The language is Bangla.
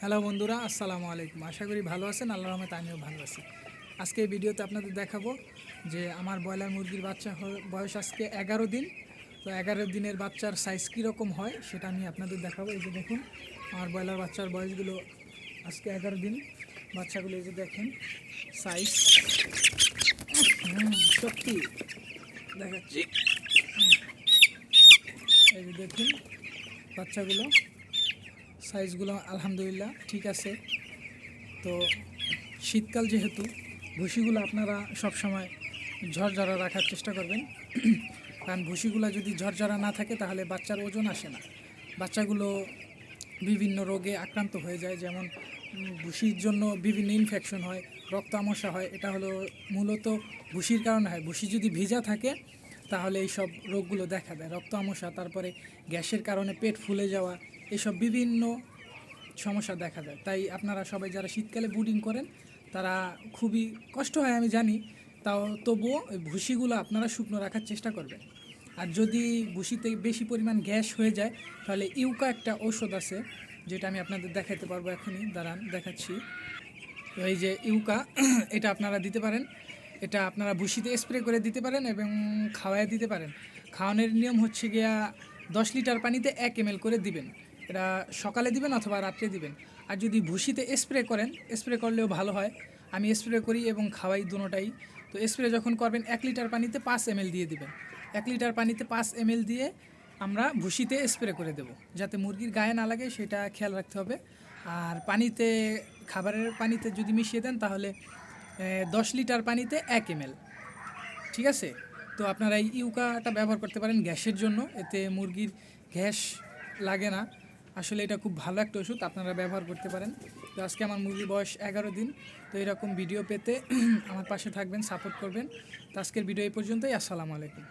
হ্যালো বন্ধুরা, আসসালামু আলাইকুম। আশা করি ভালো আছেন। আল্লাহর রহমতে আমিও ভালো আছি। আজকে এই ভিডিওতে আপনাদের দেখাবো যে আমার ব্রয়লার মুরগির বাচ্চা বয়স আজকে 11 দিন। তো 11 দিনের বাচ্চার সাইজ কীরকম হয় সেটা আমি আপনাদের দেখাবো। এই যে দেখুন আমার ব্রয়লার বাচ্চার বয়সগুলো আজকে 11 দিন। বাচ্চাগুলো এই যে দেখেন সাইজ সত্যি দেখাচ্ছি। এই যে দেখুন বাচ্চাগুলো সাইজগুলো আলহামদুলিল্লাহ ঠিক আছে। তো শীতকাল যেহেতু ভুসিগুলো আপনারা সবসময় ঝরঝরা রাখার চেষ্টা করবেন, কারণ ভুসিগুলো যদি ঝরঝরা না থাকে তাহলে বাচ্চার ওজন আসে না, বাচ্চাগুলো বিভিন্ন রোগে আক্রান্ত হয়ে যায়। যেমন ভুসির জন্য বিভিন্ন ইনফেকশন হয়, রক্ত আমশা হয়। এটা হলো মূলত ভুসির কারণে হয়। ভুসি যদি ভিজা থাকে তাহলে এই সব রোগগুলো দেখা দেয়, রক্ত আমশা, তারপরে গ্যাসের কারণে পেট ফুলে যাওয়া, এসব বিভিন্ন সমস্যা দেখা দেয়। তাই আপনারা সবাই যারা শীতকালে ব্রুডিং করেন তারা খুবই কষ্ট হয় আমি জানি, তবুও ওই ভুসিগুলো আপনারা শুকনো রাখার চেষ্টা করবেন। আর যদি ভুসিতে বেশি পরিমাণ গ্যাস হয়ে যায় তাহলে ইউকা একটা ঔষধ আছে, যেটা আমি আপনাদের দেখাতে পারবো এখনই, দাঁড়ান দেখাচ্ছি। তো এই যে ইউকা, এটা আপনারা দিতে পারেন। এটা আপনারা ভুসিতে স্প্রে করে দিতে পারেন এবং খাওয়ায় দিতে পারেন। খাওয়ানোর নিয়ম হচ্ছে গিয়া 10 লিটার পানিতে 1 ml করে দিবেন। এটা সকালে দিবেন অথবা রাত্রে দিবেন। আর যদি ভুসিতে স্প্রে করেন, স্প্রে করলেও ভালো হয়। আমি স্প্রে করি এবং খাওয়াই দুটোটাই। তো স্প্রে যখন করবেন 1 লিটার পানিতে 5 ml দিয়ে দিবেন। 1 লিটার পানিতে 5 ml দিয়ে আমরা ভুসিতে স্প্রে করে দেব, যাতে মুরগির গায়ে না লাগে সেটা খেয়াল রাখতে হবে। আর পানিতে, খাবারের পানিতে যদি মিশিয়ে দেন তাহলে 10 লিটার পানিতে 1 ml, ঠিক আছে। তো আপনারা এই ইউকাটা ব্যবহার করতে পারেন গ্যাসের জন্য, এতে মুরগির গ্যাস লাগে না। আসলে এটা খুব ভালো একটা ওষুধ, আপনারা ব্যবহার করতে পারেন। তো আজকে আমার মুরগির বয়স 11 দিন। তো এরকম ভিডিও পেতে আমার পাশে থাকবেন, সাপোর্ট করবেন। তো আজকের ভিডিও এই পর্যন্তই। আসসালামু আলাইকুম।